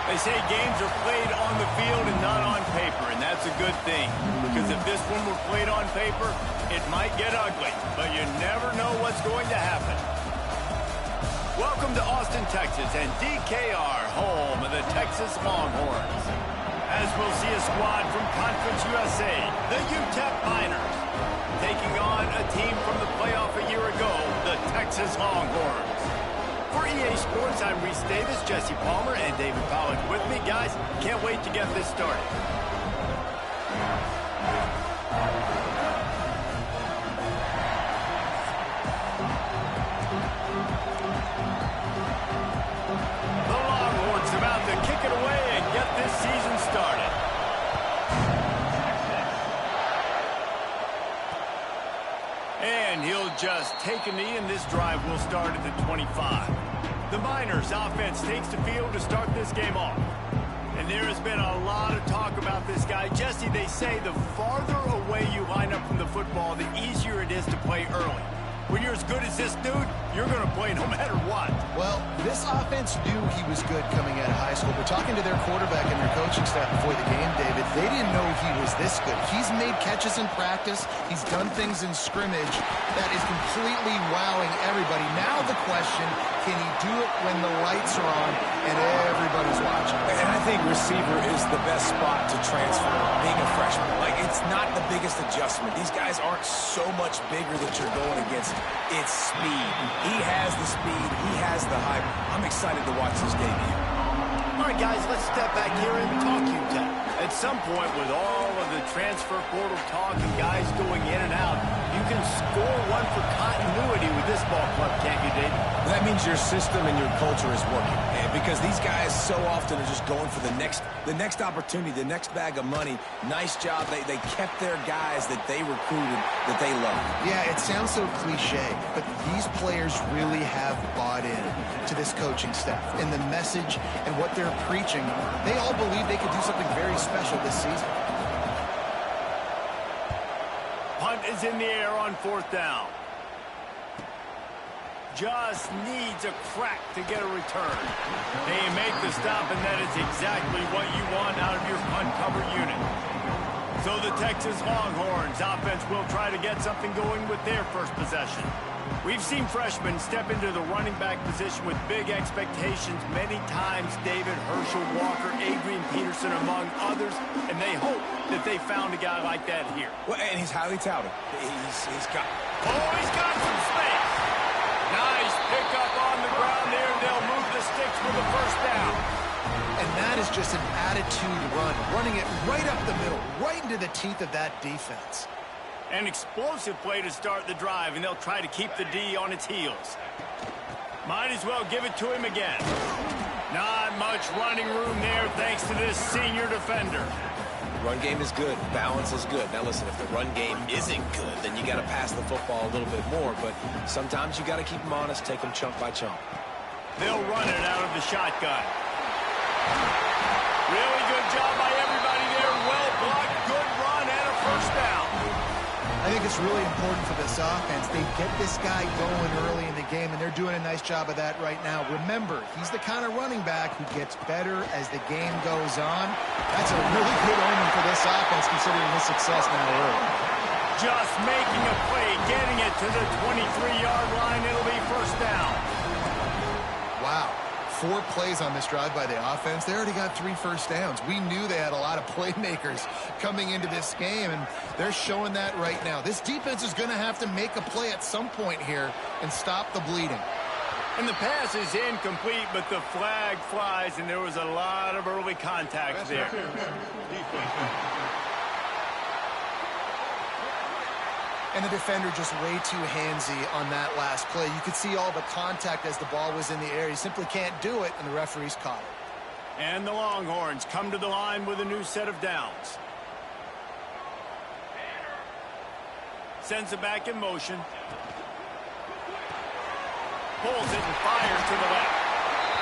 They say games are played on the field and not on paper, and that's a good thing. Because if this one were played on paper, it might get ugly, but you never know what's going to happen. Welcome to Austin, Texas, and DKR, home of the Texas Longhorns. As we'll see a squad from Conference USA, the UTEP Miners, taking on a team from the playoff a year ago, the Texas Longhorns. For EA Sports, I'm Reese Davis, Jesse Palmer, and David Pollack with me. Guys, can't wait to get this started. The Longhorns about to kick it away and get this season started. And he'll just take a knee, and this drive will start at the 25. The Miners offense takes the field to start this game off. And there has been a lot of talk about this guy. Jesse, they say the farther away you line up from the football, the easier it is to play early. When you're as good as this dude, you're going to play no matter what. Well, this offense knew he was good coming out of high school. But talking to their quarterback and their coaching staff before the game, David, they didn't know he was this good. He's made catches in practice. He's done things in scrimmage that is completely wowing everybody. Now the question, can he do it when the lights are on and everybody's watching? And I think receiver is the best spot to transfer, being a freshman. Like, it's not the biggest adjustment. These guys aren't so much bigger that you're going against. It's speed. He has the speed. He has the hype. I'm excited to watch this game here. All right, guys, let's step back here and talk UTEP. At some point, with all of the transfer portal talk and guys going in and out, you can score one for continuity with this ball club, can't you, Dave? That means your system and your culture is working. And because these guys so often are just going for the next opportunity, the next bag of money. Nice job. They kept their guys that they recruited, that they love. Yeah, it sounds so cliche, but these players really have bought in to this coaching staff and the message and what they're preaching. They all believe they could do something very special this season. Punt is in the air on 4th down. Just needs a crack to get a return. They make the stop, and that is exactly what you want out of your punt cover unit. So the Texas Longhorns offense will try to get something going with their first possession. We've seen freshmen step into the running back position with big expectations many times. David, Herschel, Walker, Adrian Peterson, among others, and they hope that they found a guy like that here. Well, and he's highly touted. He's got some space. Nice pickup on the ground there. They'll move the sticks for the first down. And that is just an attitude run, running it right up the middle, right into the teeth of that defense. An explosive play to start the drive, and they'll try to keep the D on its heels. Might as well give it to him again. Not much running room there thanks to this senior defender. Run game is good. Balance is good. Now, listen, if the run game isn't good, then you got to pass the football a little bit more. But sometimes you got to keep them honest, take them chunk by chunk. They'll run it out of the shotgun. Really good job by everybody there. Well blocked, good run, and a first down. I think it's really important for this offense. They get this guy going early in the game, and they're doing a nice job of that right now. Remember, he's the kind of running back who gets better as the game goes on. That's a really good omen for this offense, considering his success now early. Just making a play, getting it to the 23-yard line. It'll be first down. Wow. 4 plays on this drive by the offense. They already got 3 first downs. We knew they had a lot of playmakers coming into this game, and they're showing that right now. This defense is going to have to make a play at some point here and stop the bleeding. And the pass is incomplete, but the flag flies, and there was a lot of early contact there. And the defender just way too handsy on that last play. You could see all the contact as the ball was in the air. He simply can't do it, and the referee's caught it. And the Longhorns come to the line with a new set of downs. Sends it back in motion. Pulls it and fires to the left.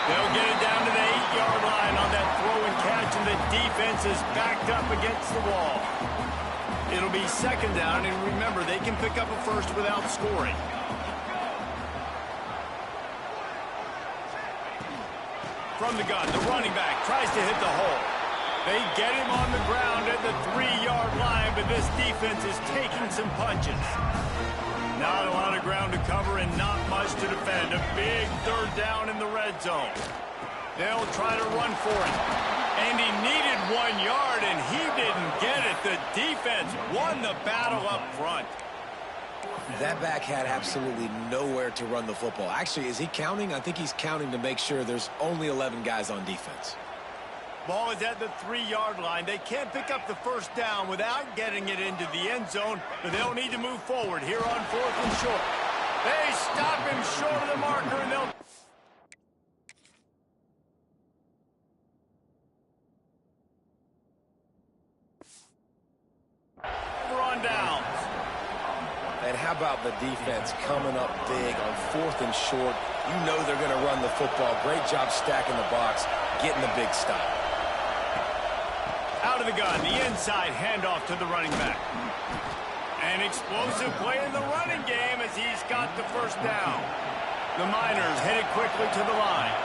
They'll get it down to the 8-yard line on that throw and catch, and the defense is backed up against the wall. It'll be second down, and remember, they can pick up a first without scoring. From the gun, the running back tries to hit the hole. They get him on the ground at the 3-yard line, but this defense is taking some punches. Not a lot of ground to cover and not much to defend. A big third down in the red zone. They'll try to run for it. And he needed 1 yard, and he didn't get it. The defense won the battle up front. That back had absolutely nowhere to run the football. Actually, is he counting? I think he's counting to make sure there's only 11 guys on defense. Ball is at the 3-yard line. They can't pick up the first down without getting it into the end zone, but they'll need to move forward here on 4th and short. They stop him short of the marker, and they'll... over on downs. And how about the defense coming up big on 4th and short? You know they're going to run the football. Great job stacking the box, getting the big stop. Out of the gun, the inside handoff to the running back. An explosive play in the running game as he's got the first down. The Miners headed quickly to the line.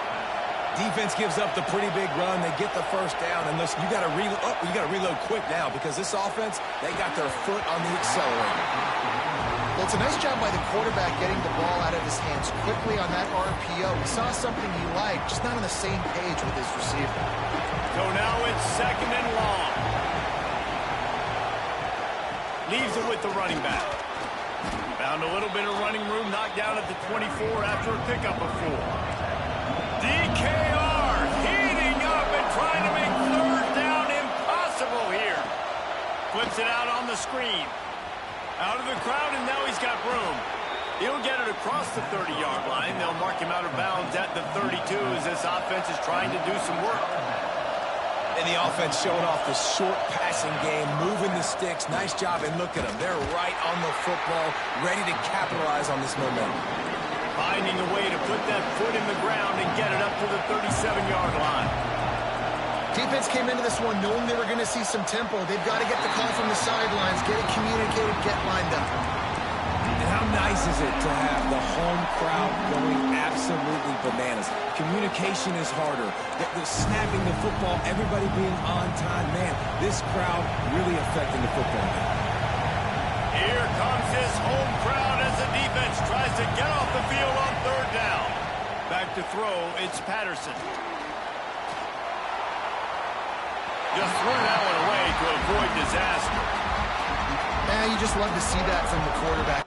Defense gives up the pretty big run. They get the first down, and you got to reload quick now because this offense, they got their foot on the accelerator. Well, it's a nice job by the quarterback getting the ball out of his hands quickly on that RPO. He saw something he liked, just not on the same page with his receiver. So now it's 2nd and long. Leaves it with the running back. Found a little bit of running room, knocked down at the 24 after a pickup of 4. DKR heating up and trying to make 3rd down impossible here. Flips it out on the screen. Out of the crowd, and now he's got room. He'll get it across the 30-yard line. They'll mark him out of bounds at the 32 as this offense is trying to do some work. And the offense showing off the short passing game, moving the sticks. Nice job, and look at them. They're right on the football, ready to capitalize on this momentum. Finding a way to put that foot in the ground and get it up to the 37-yard line. Defense came into this one knowing they were going to see some tempo. They've got to get the call from the sidelines, get it communicated, get lined up. And how nice is it to have the home crowd going absolutely bananas? Communication is harder. The snapping the football, everybody being on time. Man, this crowd really affecting the football game. Here comes his home crowd as the defense tries to get off the field on 3rd down. Back to throw, it's Patterson. Just threw that one away to avoid disaster. You just love to see that from the quarterback.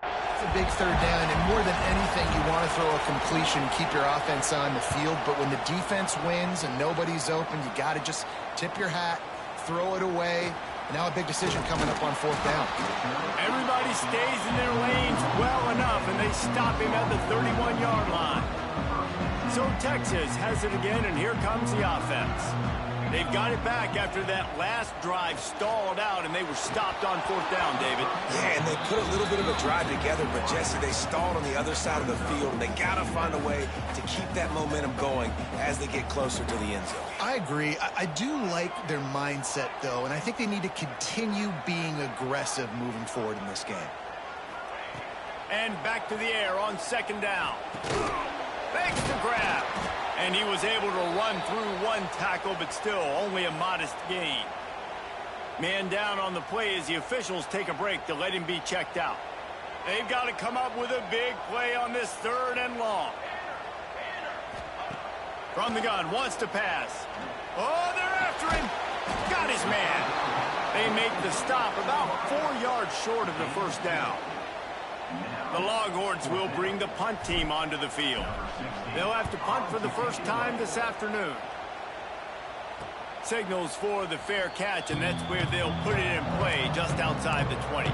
It's a big 3rd down, and more than anything, you want to throw a completion, keep your offense on the field, but when the defense wins and nobody's open, you got to just tip your hat, throw it away. And now a big decision coming up on 4th down. Everybody stays in their lanes well enough, and they stop him at the 31-yard line. So Texas has it again, and here comes the offense. They've got it back after that last drive stalled out, and they were stopped on 4th down, David. Yeah, and they put a little bit of a drive together, but, Jesse, they stalled on the other side of the field, and they got to find a way to keep that momentum going as they get closer to the end zone. I agree. I do like their mindset, though, and I think they need to continue being aggressive moving forward in this game. And back to the air on 2nd down. Fakes the grab. And he was able to run through one tackle, but still only a modest gain. Man down on the play as the officials take a break to let him be checked out. They've got to come up with a big play on this 3rd and long. From the gun, wants to pass. Oh, they're after him. Got his man. They make the stop about 4 yards short of the first down. The Longhorns will bring the punt team onto the field. They'll have to punt for the first time this afternoon. Signals for the fair catch, and that's where they'll put it in play just outside the 20.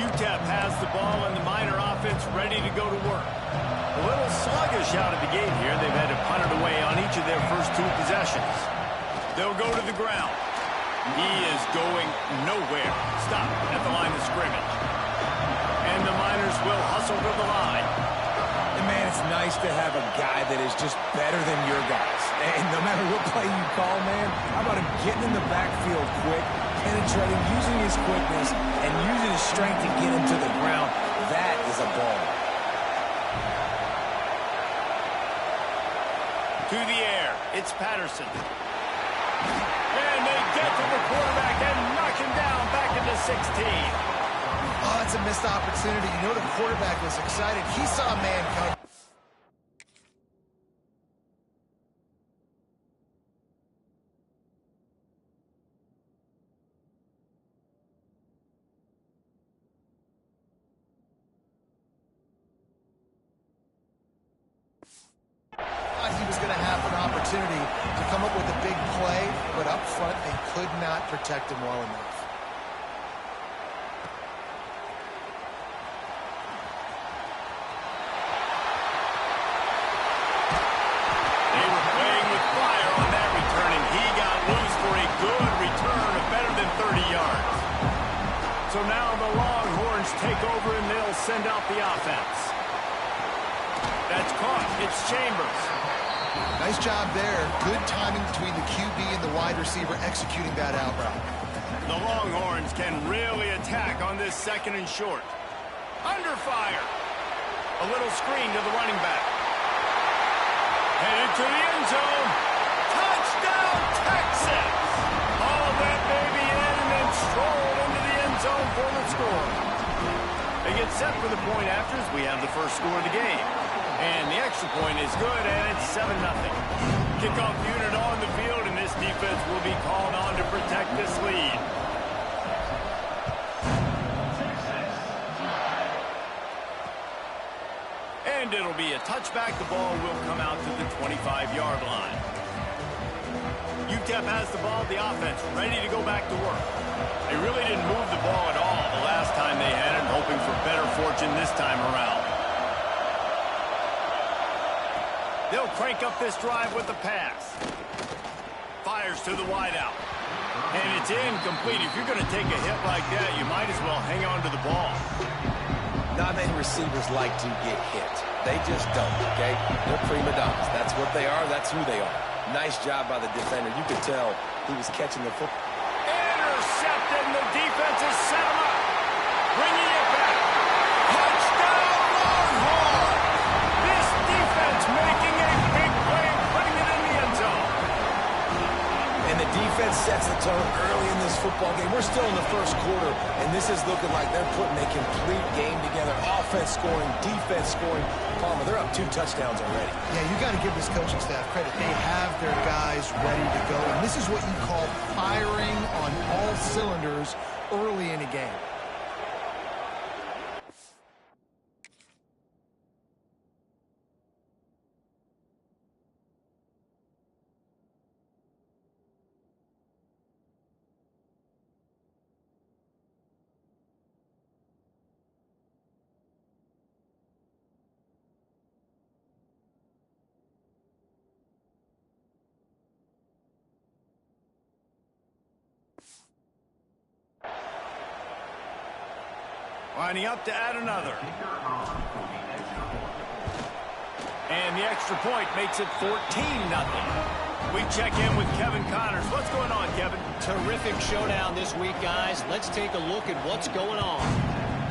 UTEP has the ball, and the Miner offense ready to go to work. A little sluggish out of the gate here. They've had to punt it away on each of their first 2 possessions. They'll go to the ground. He is going nowhere. Stop at the line of scrimmage. And the Miners will hustle to the line. And man, it's nice nice to have a guy that is just better than your guys. And no matter what play you call, man, how about him getting in the backfield quick, penetrating, using his quickness, and using his strength to get him to the ground. That is a ball. To the air, it's Patterson. And they get to the quarterback and knock him down back into 16. Oh, it's a missed opportunity. You know the quarterback was excited. He saw a man come. He was going to have an opportunity to come up with a big play, but up front they could not protect him well enough. They were playing with fire on that return, and he got loose for a good return of better than 30 yards. So now the Longhorns take over, and they'll send out the offense. That's caught. It's Chambers. Nice job there. Good timing between the QB and the wide receiver executing that out route. The Longhorns can really attack on this second and short. Under fire. A little screen to the running back. Headed to the end zone. Touchdown, Texas! All that baby in and then strolled into the end zone for the score. They get set for the point after as we have the first score of the game. And the extra point is good, and it's 7-0. Kickoff unit on the field, and this defense will be called on to protect this lead. And it'll be a touchback. The ball will come out to the 25-yard line. UTEP has the ball, the offense ready to go back to work. They really didn't move the ball at all the last time they had it, hoping for better fortune this time around. They'll crank up this drive with the pass. Fires to the wideout. And it's incomplete. If you're going to take a hit like that, you might as well hang on to the ball. Not many receivers like to get hit. They just don't, okay? They're prima donnas. That's what they are. That's who they are. Nice job by the defender. You could tell he was catching the football. Intercepted, and the defense has set him up. Bringing it back. Touchdown, Longhorn! This defense making a big play and putting it in the end zone. And the defense sets the tone early in this football game. We're still in the first quarter, and this is looking like they're putting a complete game together. Offense scoring, defense scoring. Palmer, they're up 2 touchdowns already. Yeah, you got to give this coaching staff credit. They have their guys ready to go, and this is what you call firing on all cylinders early in a game. Lining up to add another. And the extra point makes it 14-0. We check in with Kevin Connors. What's going on, Kevin? Terrific showdown this week, guys. Let's take a look at what's going on.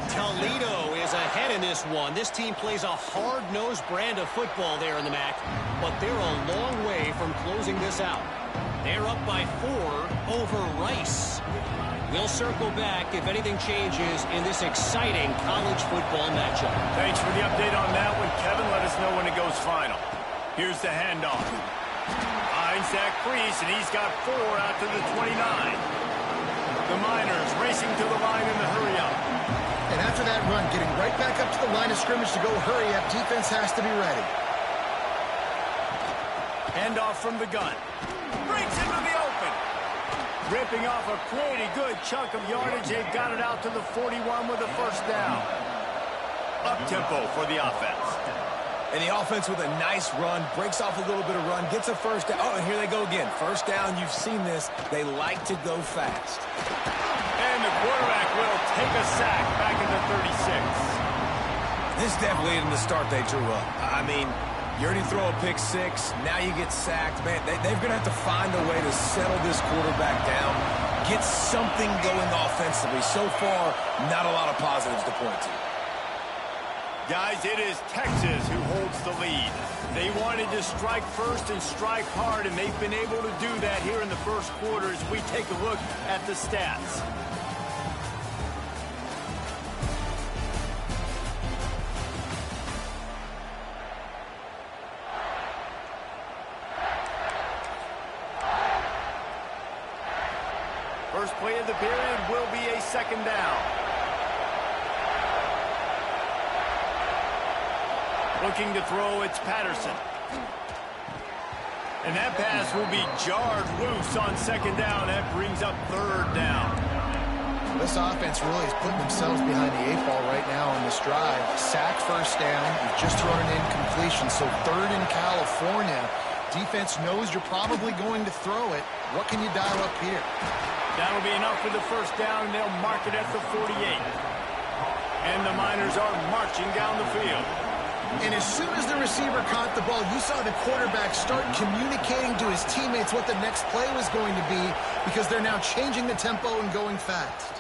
Toledo is ahead in this one. This team plays a hard-nosed brand of football there in the MAC, but they're a long way from closing this out. They're up by 4 over Rice. We'll circle back if anything changes in this exciting college football matchup. Thanks for the update on that one, Kevin. Let us know when it goes final. Here's the handoff. Finds Zach Priest, and he's got 4 out to the 29. The Miners racing to the line in the hurry-up. And after that run, getting right back up to the line of scrimmage to go hurry up, defense has to be ready. Handoff from the gun. Breaks into the open. Ripping off a pretty good chunk of yardage. They've got it out to the 41 with a first down. Up-tempo for the offense. And the offense with a nice run, breaks off a little bit of run, gets a first down. Oh, and here they go again. First down, you've seen this. They like to go fast. And the quarterback will take a sack back into 36. This definitely isn't the start they drew up. I mean, You already throw a pick six. Now you get sacked. Man, they're going to have to find a way to settle this quarterback down, get something going offensively. So far, not a lot of positives to point to. Guys, it is Texas who holds the lead. They wanted to strike first and strike hard, and they've been able to do that here in the first quarter as we take a look at the stats. First play of the period will be a second down. Looking to throw, it's Patterson. And that pass will be jarred loose on second down. That brings up third down. This offense really is putting themselves behind the 8 ball right now on this drive. Sack first down. You've just thrown an incompletion. So third in California. Defense knows you're probably going to throw it. What can you dial up here? That'll be enough for the first down, and they'll mark it at the 48. And the Miners are marching down the field. And as soon as the receiver caught the ball, you saw the quarterback start communicating to his teammates what the next play was going to be, because they're now changing the tempo and going fast.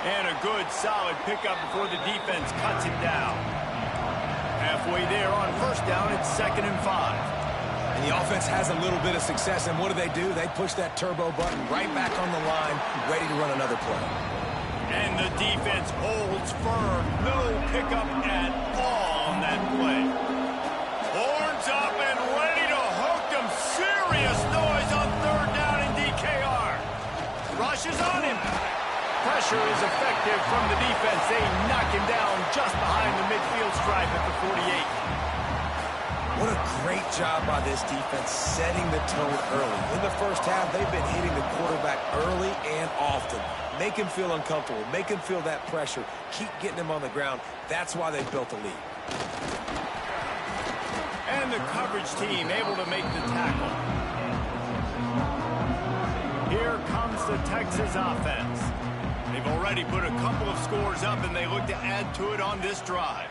And a good, solid pickup before the defense cuts him down. Halfway there on first down, it's 2nd and 5. And the offense has a little bit of success, and what do? They push that turbo button right back on the line, ready to run another play. And the defense holds firm. No pickup at all on that play. Horns up and ready to hook them. Serious noise on third down in DKR. Rushes on him. Pressure is effective from the defense. They knock him down just behind the midfield stripe at the 48. What a great job by this defense setting the tone early. In the first half, they've been hitting the quarterback early and often. Make him feel uncomfortable. Make him feel that pressure. Keep getting him on the ground. That's why they've built a lead. And the coverage team able to make the tackle. Here comes the Texas offense. They've already put a couple of scores up, and they look to add to it on this drive.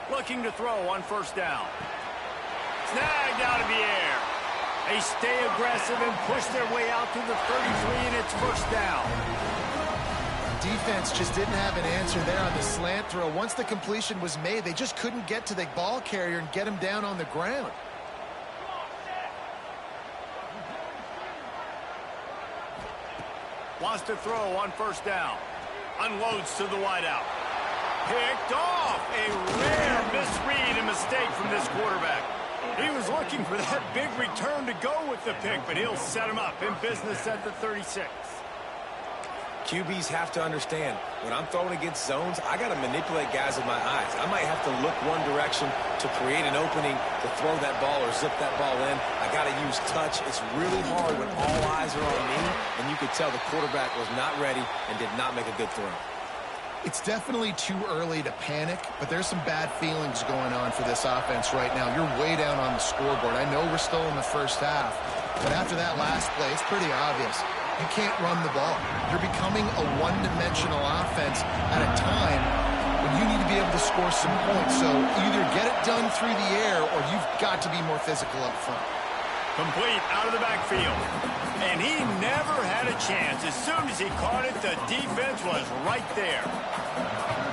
Looking to throw on first down. Snagged out of the air. They stay aggressive and push their way out to the 33, and it's first down. Defense just didn't have an answer there on the slant throw. Once the completion was made, they just couldn't get to the ball carrier and get him down on the ground. Wants to throw on first down. Unloads to the wideout. Picked off. A rare misread and mistake from this quarterback. He was looking for that big return to go with the pick, but he'll set him up in business at the 36. QBs have to understand, when I'm throwing against zones, I got to manipulate guys with my eyes. I might have to look one direction to create an opening to throw that ball or zip that ball in. I got to use touch. It's really hard when all eyes are on me, and you could tell the quarterback was not ready and did not make a good throw. It's definitely too early to panic, but there's some bad feelings going on for this offense right now. You're way down on the scoreboard. I know we're still in the first half, but after that last play, it's pretty obvious. You can't run the ball. You're becoming a one-dimensional offense at a time when you need to be able to score some points. So either get it done through the air or you've got to be more physical up front. Complete out of the backfield. And he never had a chance. As soon as he caught it, the defense was right there.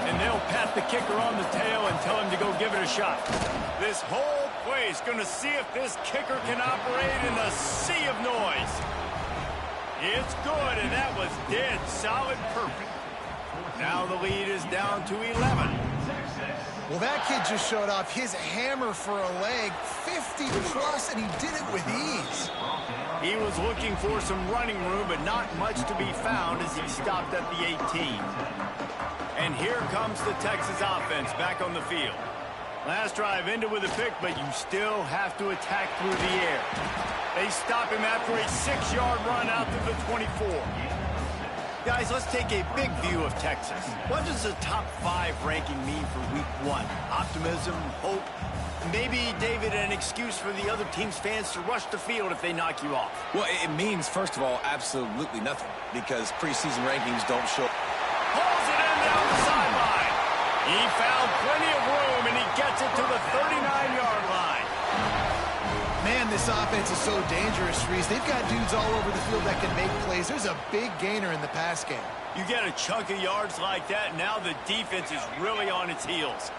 And they'll pat the kicker on the tail and tell him to go give it a shot. This whole play is going to see if this kicker can operate in a sea of noise. It's good, and that was dead solid perfect. Now the lead is down to 11. Well, that kid just showed off his hammer for a leg, 50-plus, and he did it with ease. He was looking for some running room, but not much to be found as he stopped at the 18. And here comes the Texas offense back on the field. Last drive ended with a pick, but you still have to attack through the air. They stop him after a 6-yard run out to the 24. Guys, let's take a big view of Texas. What does the top 5 ranking mean for week 1? Optimism, hope, maybe, David, an excuse for the other team's fans to rush the field if they knock you off. Well, it means, first of all, absolutely nothing, because preseason rankings don't show. Pulls it in down the sideline. He found plenty of room, and he gets it to the 39-yard line. Man, this offense is so dangerous, Reese. They've got dudes all over the field that can make plays. There's a big gainer in the pass game. You get a chunk of yards like that, now the defense is really on its heels.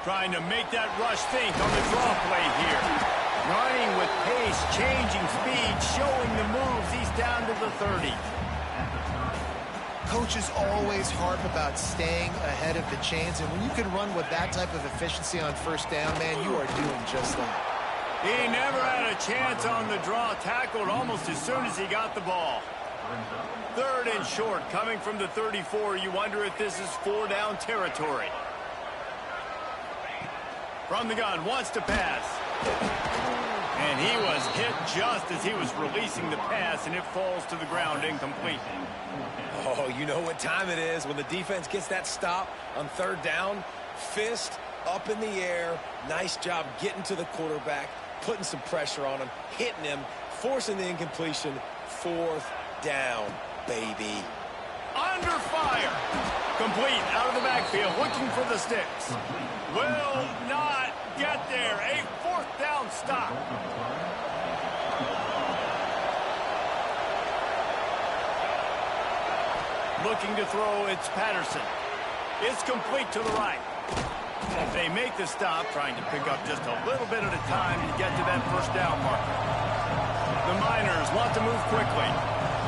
Trying to make that rush think on the draw play here. Running with pace, changing speed, showing the moves. He's down to the 30. Coaches always harp about staying ahead of the chains, and when you can run with that type of efficiency on first down, man, you are doing just that. He never had a chance on the draw, tackled almost as soon as he got the ball. 3rd and short, coming from the 34. You wonder if this is 4-down territory. From the gun, wants to pass. And he was hit just as he was releasing the pass, and it falls to the ground incomplete. Oh, you know what time it is when the defense gets that stop on 3rd down. Fist up in the air. Nice job getting to the quarterback, putting some pressure on him, hitting him, forcing the incompletion. 4th down, baby. Under fire. Complete out of the backfield, looking for the sticks. Will not get there. A 4th down stop. Looking to throw, it's Patterson. It's complete to the right. They make the stop, trying to pick up just a little bit at a time to get to that 1st down marker. The Miners want to move quickly.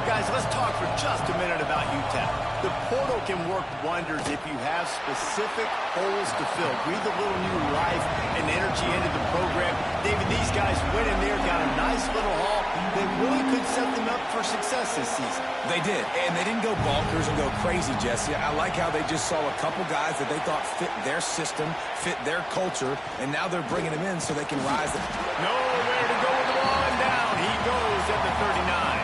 Guys, let's talk for just a minute about UTEP. The portal can work wonders if you have specific holes to fill. Breathe a little new life and energy into the program. David, these guys went in there, got a nice little haul. They really could set them up for success this season. They did, and they didn't go bonkers and go crazy, Jesse. I like how they just saw a couple guys that they thought fit their system, fit their culture, and now they're bringing them in so they can rise. Nowhere to go with the ball, and down he goes at the 39.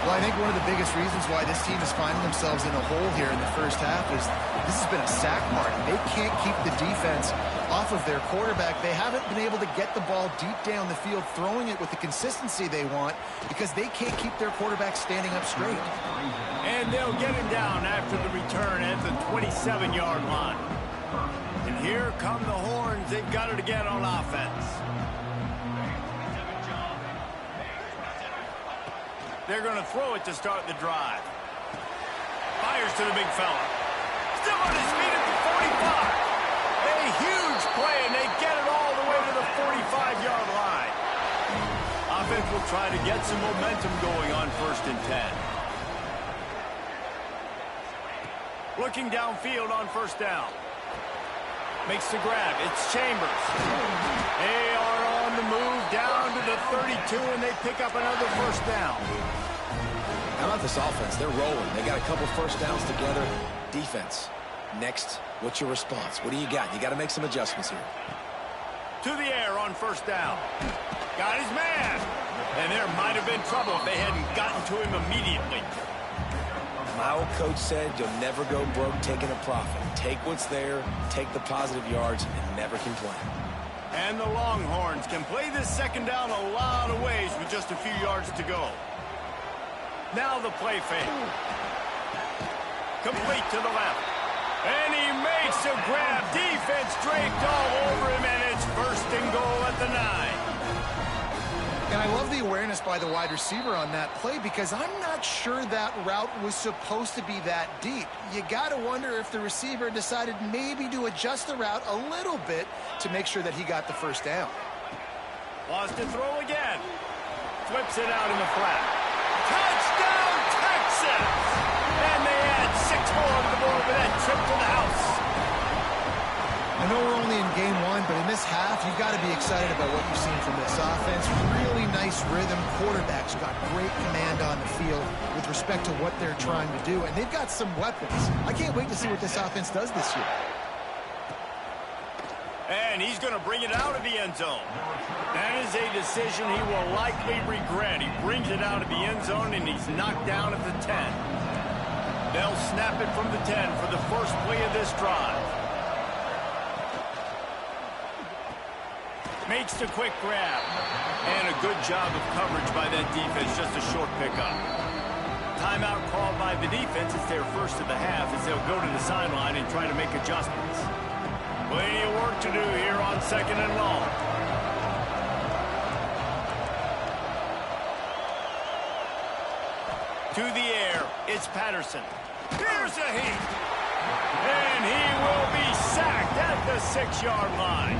Well, I think one of the biggest reasons why this team is finding themselves in a hole here in the first half is this has been a sack party. They can't keep the defense off of their quarterback. They haven't been able to get the ball deep down the field, throwing it with the consistency they want because they can't keep their quarterback standing up straight. And they'll get him down after the return at the 27-yard line. And here come the horns. They've got it again on offense. They're going to throw it to start the drive. Fires to the big fella. Still on his feet at the 45. A huge play, and they get it all the way to the 45-yard line. Offense will try to get some momentum going on 1st and 10. Looking downfield on 1st down. Makes the grab. It's Chambers. They are on the move down to the 32, and they pick up another 1st down. How about this offense? They're rolling. They got a couple 1st downs together. Defense. Next, what's your response? What do you got? You got to make some adjustments here. To the air on 1st down. Got his man. And there might have been trouble if they hadn't gotten to him immediately. My old coach said you'll never go broke taking a profit. Take what's there, take the positive yards, and never complain. And the Longhorns can play this 2nd down a lot of ways with just a few yards to go. Now the play fake. Complete to the left. And he makes a grab. Defense draped all over him, and it's 1st and goal at the 9. And I love the awareness by the wide receiver on that play because I'm not sure that route was supposed to be that deep. You got to wonder if the receiver decided maybe to adjust the route a little bit to make sure that he got the 1st down. Wants to throw again. Flips it out in the flat. Touchdown, Texas! And they add 6 more to the board with that trip to the house. I know we're only in game 1, but in this half, you've got to be excited about what you've seen from this offense. Really nice rhythm. Quarterback's got great command on the field with respect to what they're trying to do, and they've got some weapons. I can't wait to see what this offense does this year. And he's going to bring it out of the end zone. That is a decision he will likely regret. He brings it out of the end zone, and he's knocked down at the 10. They'll snap it from the 10 for the first play of this drive. Makes the quick grab. And a good job of coverage by that defense. Just a short pickup. timeout called by the defense. It's their first of the half as they'll go to the sideline and try to make adjustments. Plenty of work to do here on 2nd and long. To the air, it's Patterson. Here's a heat. And he will be sacked at the 6-yard line.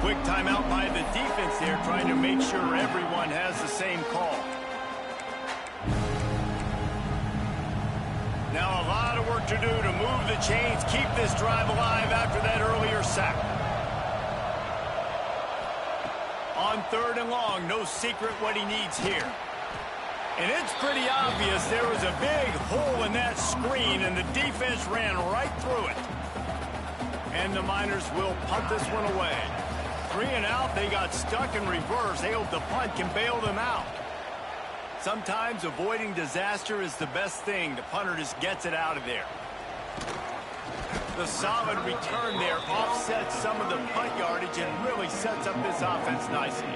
Quick timeout by the defense there, trying to make sure everyone has the same call. Now a lot of work to do to move the chains, keep this drive alive after that earlier sack. On 3rd and long, no secret what he needs here. And it's pretty obvious there was a big hole in that screen, and the defense ran right through it. And the Miners will punt this one away. 3 and out, they got stuck in reverse. They hope the punt can bail them out. Sometimes avoiding disaster is the best thing. The punter just gets it out of there. The solid return there offsets some of the punt yardage and really sets up this offense nicely.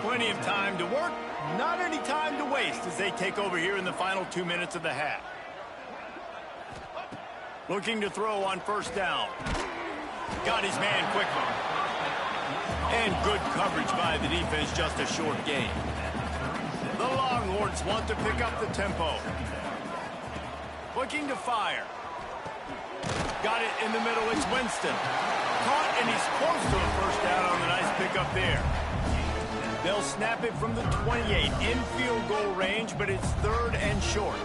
Plenty of time to work. Not any time to waste as they take over here in the final 2 minutes of the half. Looking to throw on 1st down. Got his man quickly. And good coverage by the defense, just a short gain. The Longhorns want to pick up the tempo. Looking to fire. Got it in the middle, it's Winston. Caught, and he's close to a 1st down on the nice pickup there. They'll snap it from the 28, in field goal range, but it's 3rd and short.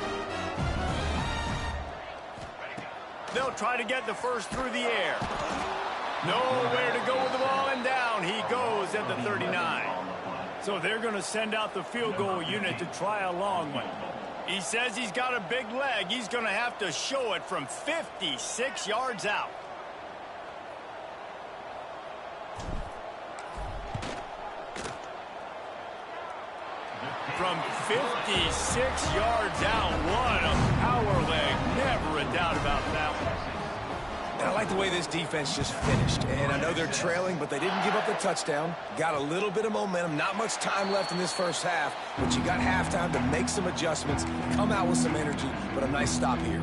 They'll try to get the first through the air. Nowhere to go with the ball, and down he goes at the 39. So they're going to send out the field goal unit to try a long one. He says he's got a big leg. He's going to have to show it from 56 yards out. From 56 yards out, what a power leg. Never a doubt about that one. And I like the way this defense just finished. And I know they're trailing, but they didn't give up the touchdown. Got a little bit of momentum. Not much time left in this 1st half, but you got halftime to make some adjustments, come out with some energy, but a nice stop here.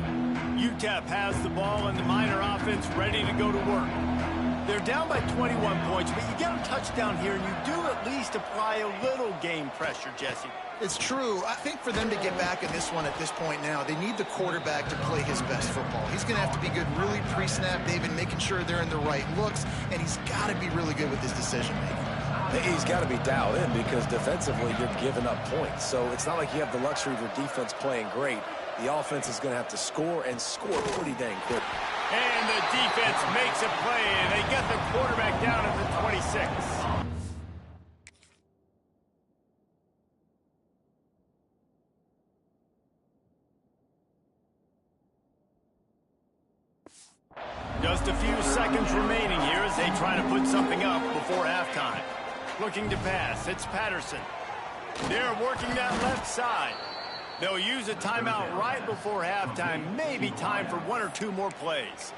UTEP has the ball and the Miner offense ready to go to work. They're down by 21 points, but you get a touchdown here, and you do at least apply a little game pressure, Jesse. It's true. I think for them to get back in this one at this point now, they need the quarterback to play his best football. He's going to have to be good really pre-snap, David, making sure they're in the right looks, and he's got to be really good with his decision-making. He's got to be dialed in because defensively you're giving up points. So it's not like you have the luxury of your defense playing great. The offense is going to have to score and score pretty dang quick. And the defense makes a play, and they get the quarterback down at the 26. Just a few seconds remaining here as they try to put something up before halftime. Looking to pass, it's Patterson. They're working that left side. They'll use a timeout right before halftime. Maybe time for 1 or 2 more plays.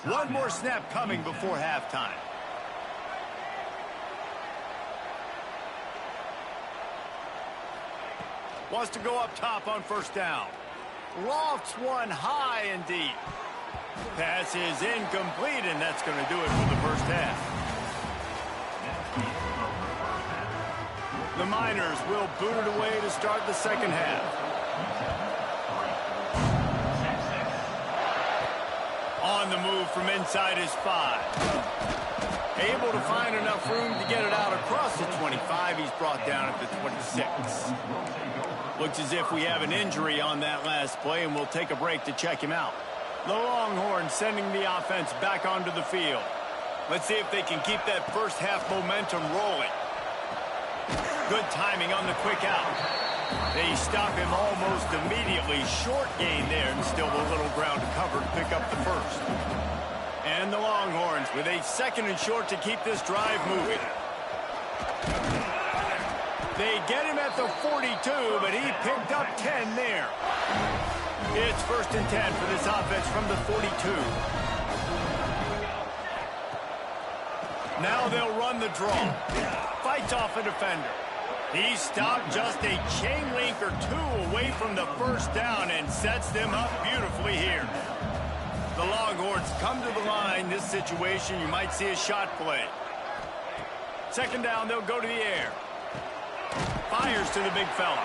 One more snap coming before halftime. Wants to go up top on 1st down. Lofts one high and deep. Pass is incomplete, and that's going to do it for the 1st half. The Miners will boot it away to start the 2nd half. On the move from inside his 5. Able to find enough room to get it out across the 25. He's brought down at the 26. Looks as if we have an injury on that last play, and we'll take a break to check him out. The Longhorns sending the offense back onto the field. Let's see if they can keep that 1st half momentum rolling. Good timing on the quick out. They stop him almost immediately. Short gain there, and still a little ground to cover to pick up the 1st. And the Longhorns with a 2nd and short to keep this drive moving. They get him at the 42, but he picked up 10 there. It's 1st and 10 for this offense from the 42. Now they'll run the draw. Fights off a defender. He stopped just a chain link or two away from the first down and sets them up beautifully here. The Longhorns come to the line. This situation, you might see a shot play. Second down, they'll go to the air. Fires to the big fella.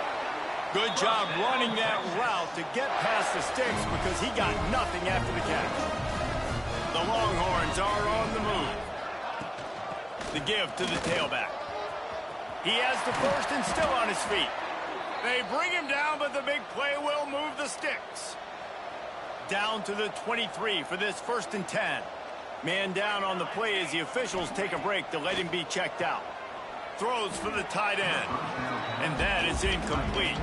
Good job running that route to get past the sticks because he got nothing after the catch. The Longhorns are on the move. The give to the tailback. He has the first and still on his feet. They bring him down, but the big play will move the sticks. Down to the 23 for this 1st and 10. Man down on the play as the officials take a break to let him be checked out. Throws for the tight end. And that is incomplete.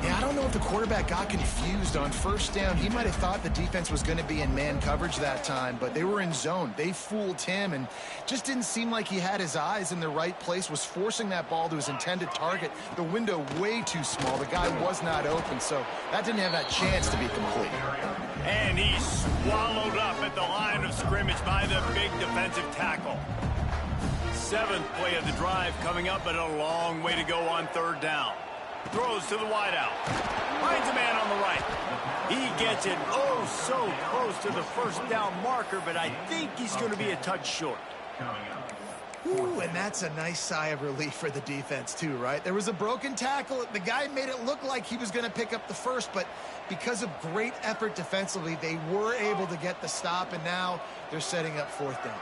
Yeah, I don't know if the quarterback got confused on first down. He might have thought the defense was going to be in man coverage that time, but they were in zone. They fooled him and just didn't seem like he had his eyes in the right place, was forcing that ball to his intended target. The window way too small. The guy was not open, so that didn't have that chance to be complete. And he's swallowed up at the line of scrimmage by the big defensive tackle. 7th play of the drive coming up, but a long way to go on 3rd down. Throws to the wideout. Finds a man on the right. He gets it oh so close to the first down marker, but I think he's going to be a touch short. Ooh, and that's a nice sigh of relief for the defense too, right? There was a broken tackle. The guy made it look like he was going to pick up the first, but because of great effort defensively, they were able to get the stop, and now they're setting up 4th down.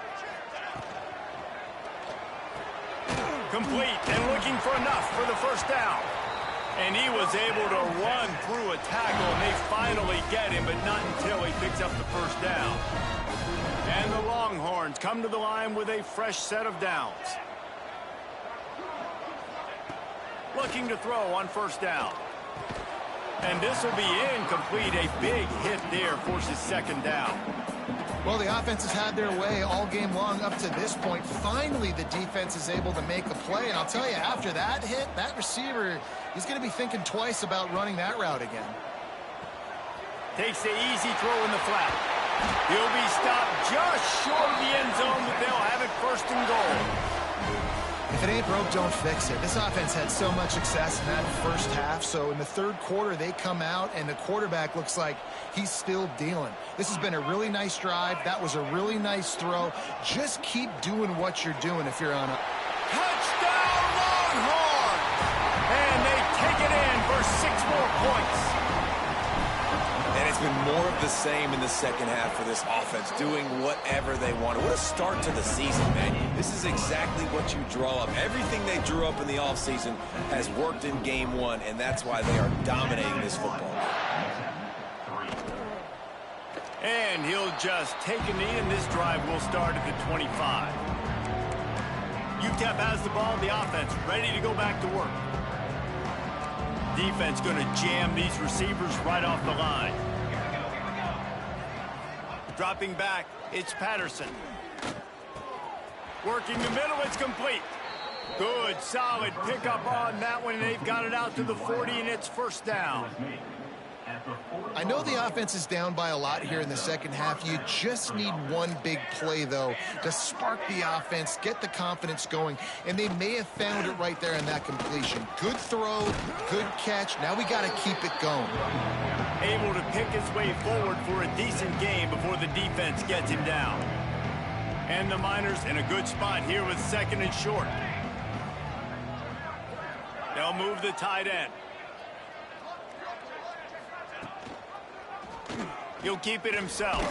Complete and looking for enough for the first down. And he was able to run through a tackle, and they finally get him, but not until he picks up the first down. And the Longhorns come to the line with a fresh set of downs. Looking to throw on 1st down. And this will be incomplete. A big hit there forces 2nd down. Well, the offense has had their way all game long up to this point. Finally, the defense is able to make a play. And I'll tell you, after that hit, that receiver, he's going to be thinking twice about running that route again. Takes the easy throw in the flat. He'll be stopped just short of the end zone, but they'll have it 1st and goal. If it ain't broke, don't fix it. This offense had so much success in that first half, so in the 3rd quarter, they come out, and the quarterback looks like he's still dealing. This has been a really nice drive. That was a really nice throw. Just keep doing what you're doing if you're on a... Touchdown, Longhorns! And they take it in for 6 more points. And it's been more of the same in the second half for this offense, doing whatever they want. What a start to the season, man. This is exactly what you draw up. Everything they drew up in the offseason has worked in game 1, and that's why they are dominating this football. And he'll just take a knee, and this drive will start at the 25. UTEP has the ball, the offense ready to go back to work. Defense going to jam these receivers right off the line. Dropping back, it's Patterson. Working the middle, it's complete. Good, solid pickup on that one, and they've got it out to the 40, and it's 1st down. I know the offense is down by a lot here in the second half. You just need one big play, though, to spark the offense, get the confidence going, and they may have found it right there in that completion. Good throw, good catch. Now we got to keep it going. Able to pick his way forward for a decent game before the defense gets him down. And the Miners in a good spot here with 2nd and short. They'll move the tight end. He'll keep it himself.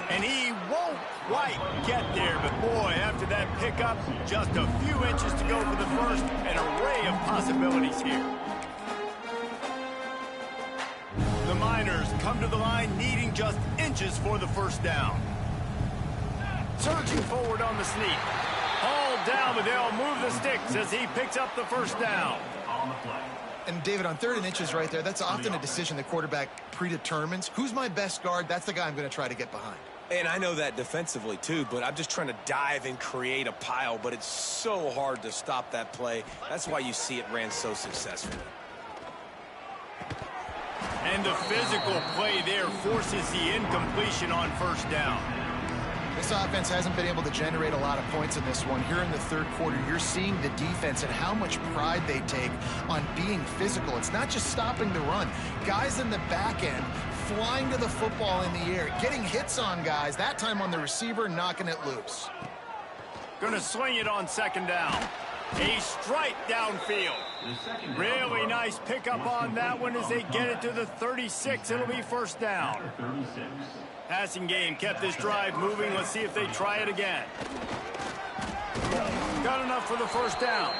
And he won't quite get there, but boy, after that pickup, just a few inches to go for the first. An array of possibilities here. The Miners come to the line needing just inches for the 1st down. Surging forward on the sneak. Hauled down, but they'll move the sticks as he picks up the 1st down. And, David, on 3rd and inches right there, that's often a decision the quarterback predetermines. Who's my best guard? That's the guy I'm going to try to get behind. And I know that defensively, too, but I'm just trying to dive and create a pile, but it's so hard to stop that play. That's why you see it ran so successfully. And the physical play there forces the incompletion on 1st down. This offense hasn't been able to generate a lot of points in this one. Here in the third quarter, you're seeing the defense and how much pride they take on being physical. It's not just stopping the run. Guys in the back end flying to the football in the air, getting hits on guys, that time on the receiver, knocking it loose. Going to swing it on second down. A strike downfield. Really nice pickup on that one as they get it to the 36. It'll be first down. Passing game kept this drive moving. Let's see if they try it again. Got enough for the first down.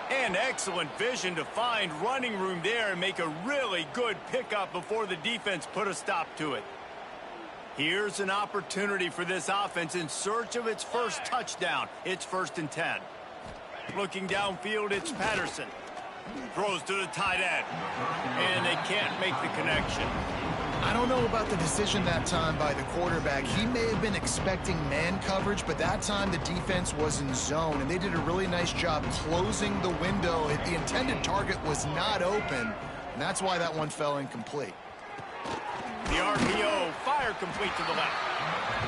And excellent vision to find running room there and make a really good pickup before the defense put a stop to it. Here's an opportunity for this offense in search of its first touchdown. It's 1st and 10. Looking downfield, it's Patterson. Throws to the tight end. And they can't make the connection. I don't know about the decision that time by the quarterback. He may have been expecting man coverage, but that time the defense was in zone, and they did a really nice job closing the window. The intended target was not open, and that's why that one fell incomplete. The RPO, fire complete to the left.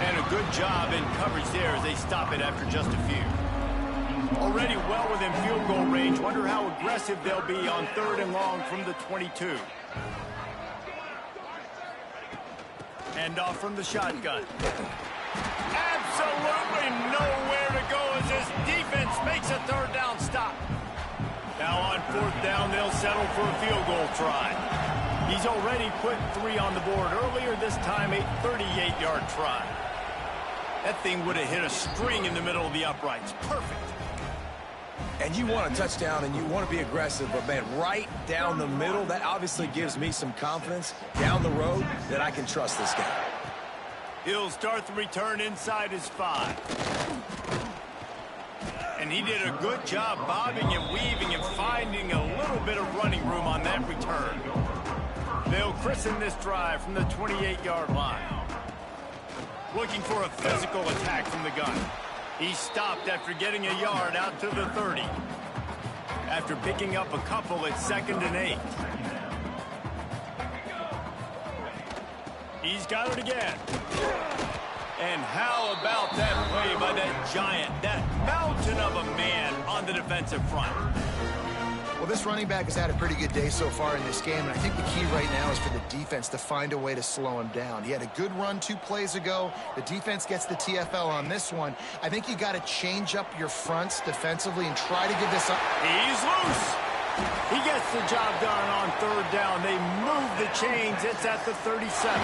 And a good job in coverage there as they stop it after just a few. Already well within field goal range. Wonder how aggressive they'll be on 3rd and long from the 22. Hand off from the shotgun. Absolutely nowhere to go as this defense makes a 3rd down stop. Now on 4th down, they'll settle for a field goal try. He's already put 3 on the board earlier, this time a 38-yard try. That thing would have hit a string in the middle of the uprights. Perfect. And you want a touchdown and you want to be aggressive, but man, right down the middle, that obviously gives me some confidence down the road that I can trust this guy. He'll start the return inside his 5. And he did a good job bobbing and weaving and finding a little bit of running room on that return. They'll christen this drive from the 28-yard line. Looking for a physical attack from the gun. He stopped after getting a yard out to the 30. After picking up a couple, it's 2nd and 8. He's got it again. And how about that play by that giant, that mountain of a man on the defensive front? Well, this running back has had a pretty good day so far in this game, and I think the key right now is for the defense to find a way to slow him down. He had a good run 2 plays ago. The defense gets the TFL on this one. I think you got to change up your fronts defensively and try to give this up. He's loose. He gets the job done on 3rd down. They move the chains. It's at the 37.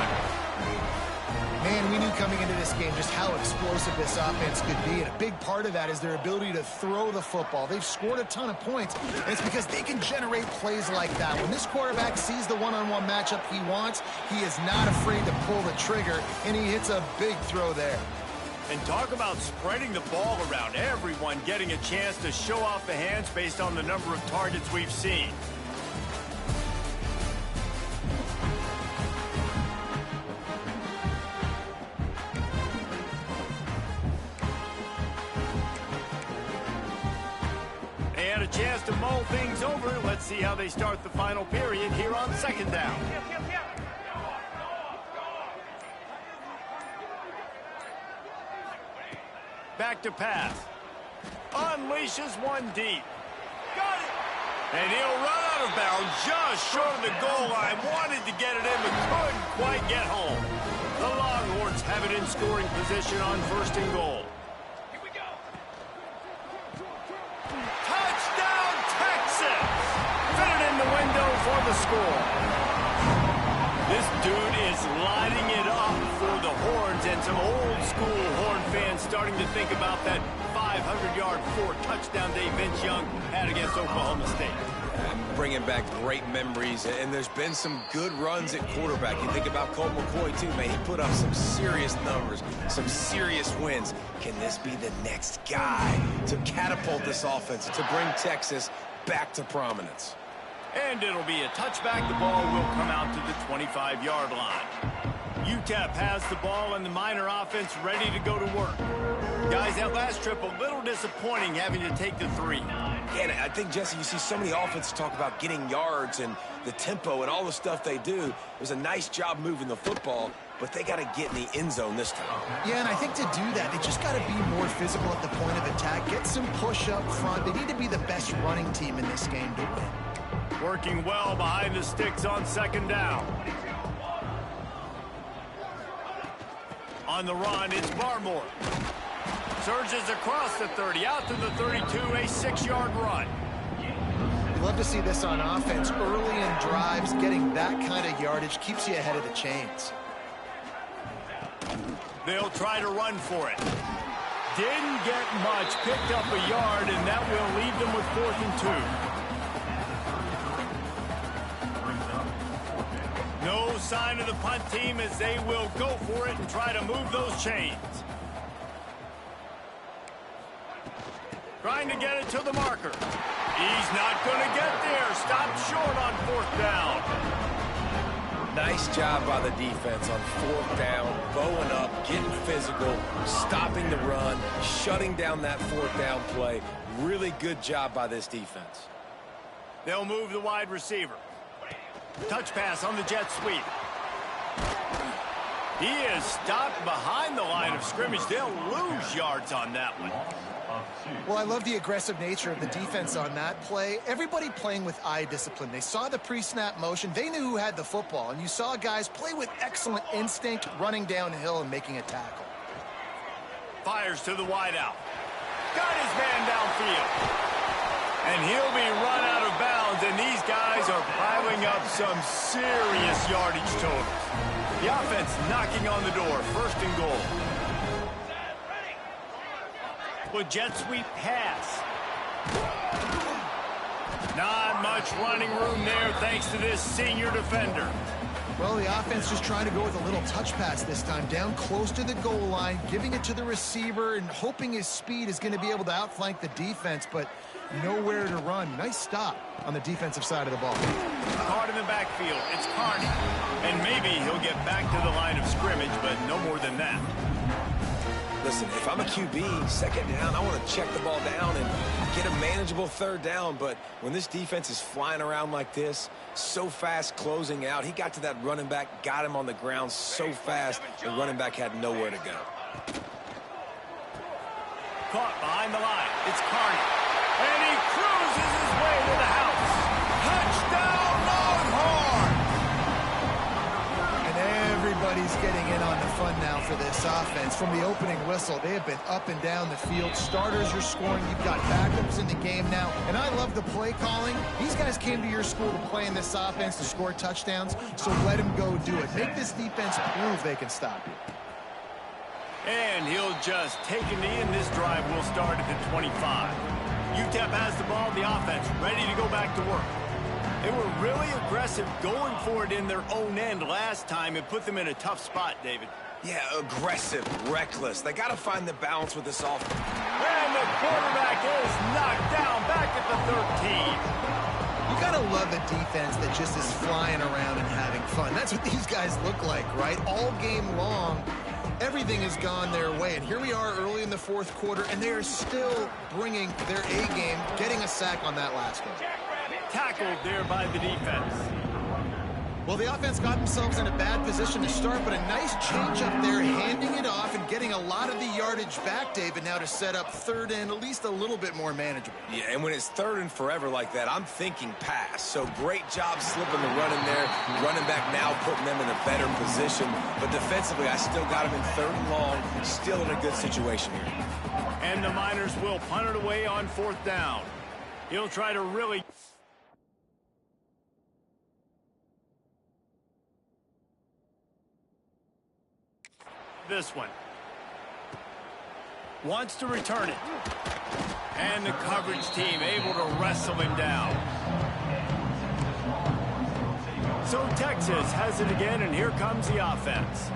Man, we knew coming into this game just how explosive this offense could be, and a big part of that is their ability to throw the football. They've scored a ton of points, and it's because they can generate plays like that. When this quarterback sees the one-on-one matchup he wants, he is not afraid to pull the trigger, and he hits a big throw there. And talk about spreading the ball around. Everyone getting a chance to show off the hands based on the number of targets we've seen. A chance to mull things over. Let's see how they start the final period here on 2nd down. Back to pass. Unleashes one deep. Got it. And he'll run out of bounds just short of the goal line. Wanted to get it in, but couldn't quite get home. The Longhorns have it in scoring position on 1st and goal. For the score. This dude is lighting it up for the Horns, and some old school Horn fans starting to think about that 500-yard 4-touchdown day Vince Young had against Oklahoma State. Bringing back great memories, and there's been some good runs at quarterback. You think about Colt McCoy too, man. He put up some serious numbers, some serious wins. Can this be the next guy to catapult this offense, to bring Texas back to prominence? And it'll be a touchback. The ball will come out to the 25-yard line. UTEP has the ball and the Miner offense ready to go to work. Guys, that last trip a little disappointing having to take the 3. And I think, Jesse, you see so many offenses talk about getting yards and the tempo and all the stuff they do. It was a nice job moving the football. but they got to get in the end zone this time. Yeah, and I think to do that, they just got to be more physical at the point of attack, get some push up front. They need to be the best running team in this game to win. Working well behind the sticks on second down. On the run, it's Barmore. Surges across the 30, out to the 32, a 6-yard run. Love to see this on offense. Early in drives, getting that kind of yardage keeps you ahead of the chains. They'll try to run for it. Didn't get much, picked up a yard, and that will leave them with 4th and 2. No sign of the punt team as they will go for it and try to move those chains. Trying to get it to the marker. He's not going to get there. Stopped short on 4th down. Nice job by the defense on 4th down, bowing up, getting physical, stopping the run, shutting down that 4th down play. Really good job by this defense. They'll move the wide receiver. Touch pass on the jet sweep. He is stopped behind the line of scrimmage. They'll lose yards on that one. Well, I love the aggressive nature of the defense on that play. Everybody playing with eye discipline. They saw the pre-snap motion. They knew who had the football. And you saw guys play with excellent instinct, running downhill and making a tackle. Fires to the wideout. Got his man downfield. And he'll be run out of bounds. And these guys are piling up some serious yardage totals. The offense knocking on the door. 1st and goal. With jet sweep pass. Not much running room there thanks to this senior defender. Well, the offense just trying to go with a little touch pass this time. Down close to the goal line, giving it to the receiver and hoping his speed is going to be able to outflank the defense, but nowhere to run. Nice stop on the defensive side of the ball. Caught in the backfield. It's Carney. And maybe he'll get back to the line of scrimmage, but no more than that. Listen, if I'm a QB, 2nd down, I want to check the ball down and get a manageable 3rd down. But when this defense is flying around like this, so fast closing out, he got to that running back, got him on the ground so fast, the running back had nowhere to go. Caught behind the line. It's Carney. And he cruises his way to the house. Touchdown, Longhorn! And everybody's getting in on the fun now for this offense. From the opening whistle, they have been up and down the field. Starters are scoring. You've got backups in the game now. And I love the play calling. These guys came to your school to play in this offense to score touchdowns, so let them go do it. Make this defense prove they can stop you. And he'll just take a knee, and this drive will start at the 25. UTEP has the ball, the offense ready to go back to work. They were really aggressive going for it in their own end last time. It put them in a tough spot, David. Yeah, aggressive, reckless. They got to find the balance with this offense. And the quarterback is knocked down back at the 13. You got to love a defense that just is flying around and having fun. That's what these guys look like, right? All game long, everything has gone their way. And here we are early in the 4th quarter, and they are still bringing their A game, getting a sack on that last one. Tackled there by the defense. Well, the offense got themselves in a bad position to start, but a nice change up there, handing it off and getting a lot of the yardage back, David, now to set up 3rd and at least a little bit more manageable. Yeah, and when it's 3rd and forever like that, I'm thinking pass. So great job slipping the run in there. Running back now putting them in a better position. But defensively, I still got them in 3rd and long. Still in a good situation here. And the Miners will punt it away on 4th down. He'll try to really... this one. Wants to return it. And the coverage team able to wrestle him down. So Texas has it again, and here comes the offense.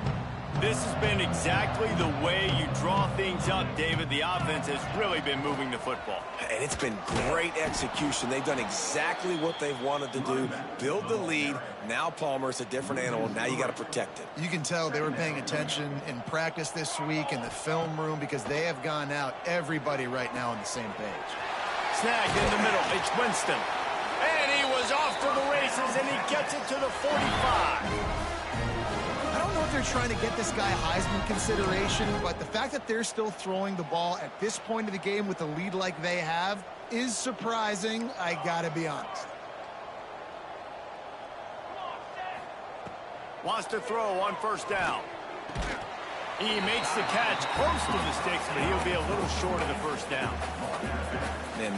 This has been exactly the way you draw things up, David. The offense has really been moving the football. And it's been great execution. They've done exactly what they've wanted to do. Build the lead. Now Palmer's a different animal. Now you got to protect it. You can tell they were paying attention in practice this week in the film room because they have gone out, everybody right now on the same page. Snagged in the middle. It's Winston. And he was off to the races, and he gets it to the 45. I don't know if they're trying to get this guy Heisman consideration, but the fact that they're still throwing the ball at this point of the game with a lead like they have is surprising, I gotta be honest. Wants to throw on first down. He makes the catch close to the sticks, but he'll be a little short of the first down.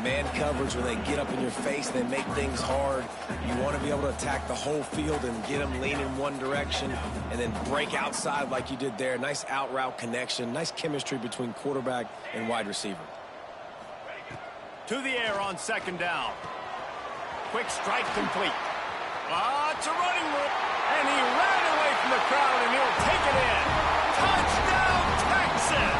Man coverage, when they get up in your face, they make things hard. You want to be able to attack the whole field and get them leaning one direction and then break outside like you did there. Nice out route connection, nice chemistry between quarterback and wide receiver. To the air on second down. Quick strike complete. It's a running look, and he ran away from the crowd, and he'll take it in. Touchdown, Texas!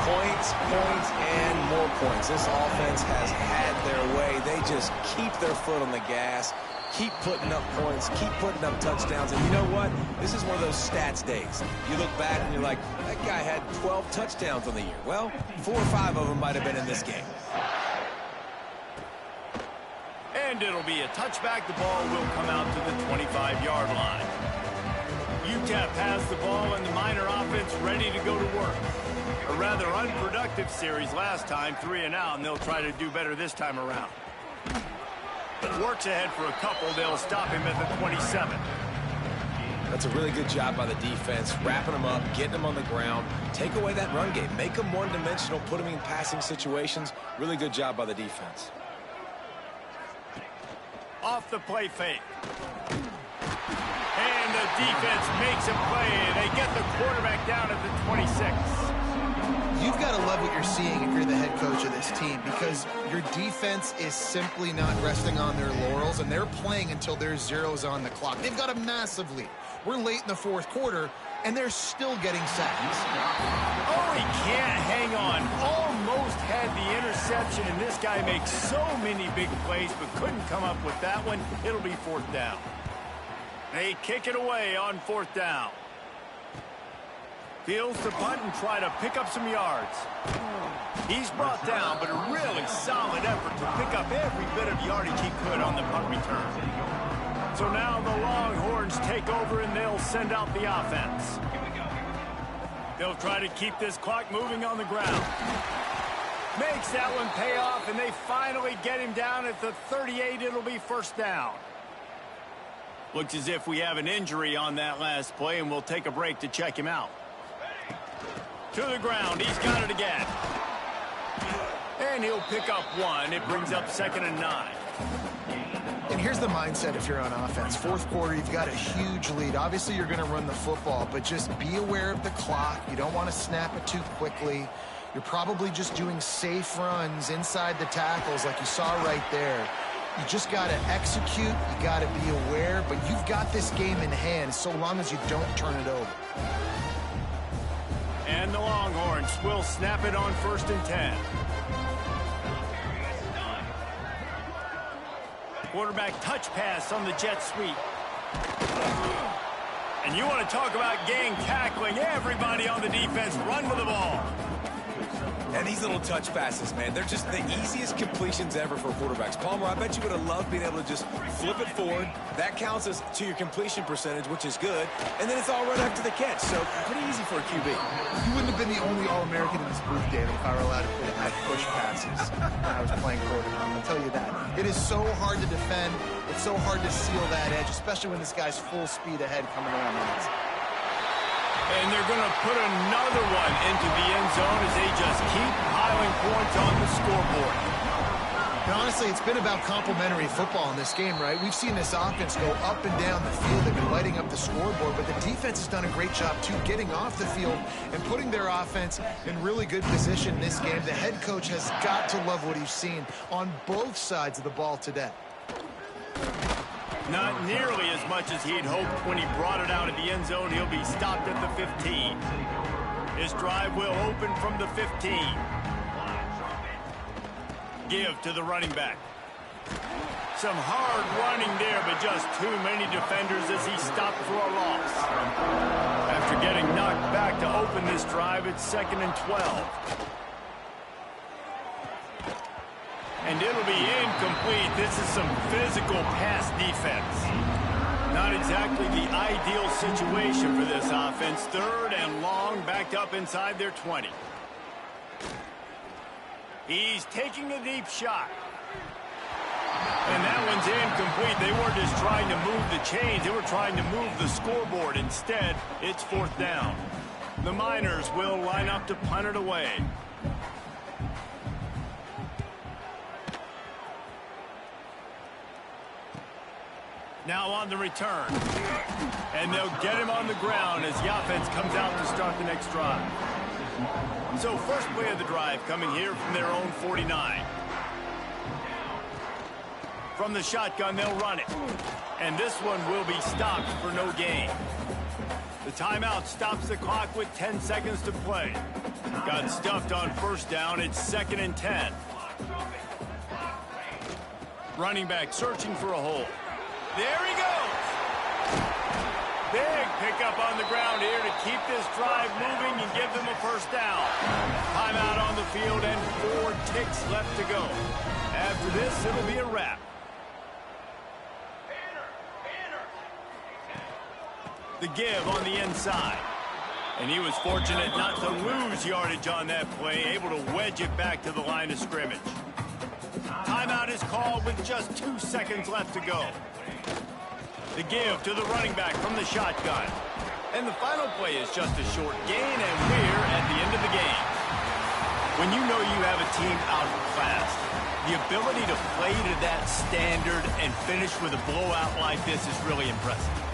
Points, points, and more points. This offense has had their way. They just keep their foot on the gas, keep putting up points, keep putting up touchdowns. And you know what? This is one of those stats days. You look back and you're like, that guy had 12 touchdowns on the year. Well, 4 or 5 of them might have been in this game. And it'll be a touchback. The ball will come out to the 25-yard line. UTEP has the ball and the Miner offense ready to go to work. A rather unproductive series last time, 3 and out, and they'll try to do better this time around. Works ahead for a couple. They'll stop him at the 27. That's a really good job by the defense, wrapping them up, getting them on the ground, take away that run game, make them one-dimensional, put them in passing situations. Really good job by the defense. Off the play fake. And the defense makes a play. They get the quarterback down at the 26. You've got to love what you're seeing if you're the head coach of this team, because your defense is simply not resting on their laurels, and they're playing until there's zeros on the clock. They've got a massive lead. We're late in the fourth quarter, and they're still getting sacks. Oh, he can't hang on. Almost had the interception, and this guy makes so many big plays, but couldn't come up with that one. It'll be fourth down. They kick it away on fourth down. Feels the punt and try to pick up some yards. He's brought down, but a really solid effort to pick up every bit of yardage he could on the punt return. So now the Longhorns take over, and they'll send out the offense. They'll try to keep this clock moving on the ground. Makes that one pay off, and they finally get him down at the 38. It'll be first down. Looks as if we have an injury on that last play, and we'll take a break to check him out. To the ground. He's got it again. And he'll pick up one. It brings up 2nd and 9. And here's the mindset if you're on offense. Fourth quarter, you've got a huge lead. Obviously, you're going to run the football, but just be aware of the clock. You don't want to snap it too quickly. You're probably just doing safe runs inside the tackles like you saw right there. You just got to execute. You got to be aware, but you've got this game in hand so long as you don't turn it over. And the Longhorns will snap it on 1st and 10. Quarterback touch pass on the jet sweep. And you want to talk about gang tackling. Everybody on the defense run with the ball. And these little touch passes, man, they're just the easiest completions ever for quarterbacks. Palmer, I bet you would have loved being able to just flip it forward. That counts as to your completion percentage, which is good. And then it's all right after the catch, so pretty easy for a QB. You wouldn't have been the only All-American in this booth, David, if I were allowed to have push passes when I was playing quarterback. I'll tell you that. It is so hard to defend. It's so hard to seal that edge, especially when this guy's full speed ahead coming around the outside. And they're going to put another one into the end zone as they just keep piling points on the scoreboard. And honestly, it's been about complementary football in this game, right? We've seen this offense go up and down the field. They've been lighting up the scoreboard, but the defense has done a great job, too, getting off the field and putting their offense in really good position in this game. The head coach has got to love what he's seen on both sides of the ball today. Not nearly as much as he'd hoped when he brought it out of the end zone. He'll be stopped at the 15. This drive will open from the 15. Give to the running back. Some hard running there, but just too many defenders as he stopped for a loss. After getting knocked back to open this drive, it's 2nd and 12. And it'll be incomplete. This is some physical pass defense. Not exactly the ideal situation for this offense. 3rd and long, backed up inside their 20. He's taking a deep shot. And that one's incomplete. They weren't just trying to move the chains. They were trying to move the scoreboard. Instead, it's 4th down. The Miners will line up to punt it away. Now on the return. And they'll get him on the ground as the offense comes out to start the next drive. So first play of the drive coming here from their own 49. From the shotgun, they'll run it. And this one will be stopped for no gain. The timeout stops the clock with 10 seconds to play. Got stuffed on 1st down. It's 2nd and 10. Running back searching for a hole. There he goes. Big pickup on the ground here to keep this drive moving and give them a 1st down. Timeout on the field and 4 ticks left to go. After this, it'll be a wrap. The give on the inside. And he was fortunate not to lose yardage on that play, able to wedge it back to the line of scrimmage. Timeout is called with just 2 seconds left to go. The give to the running back from the shotgun. And the final play is just a short gain, and we're at the end of the game. When you know you have a team outclassed, the ability to play to that standard and finish with a blowout like this is really impressive.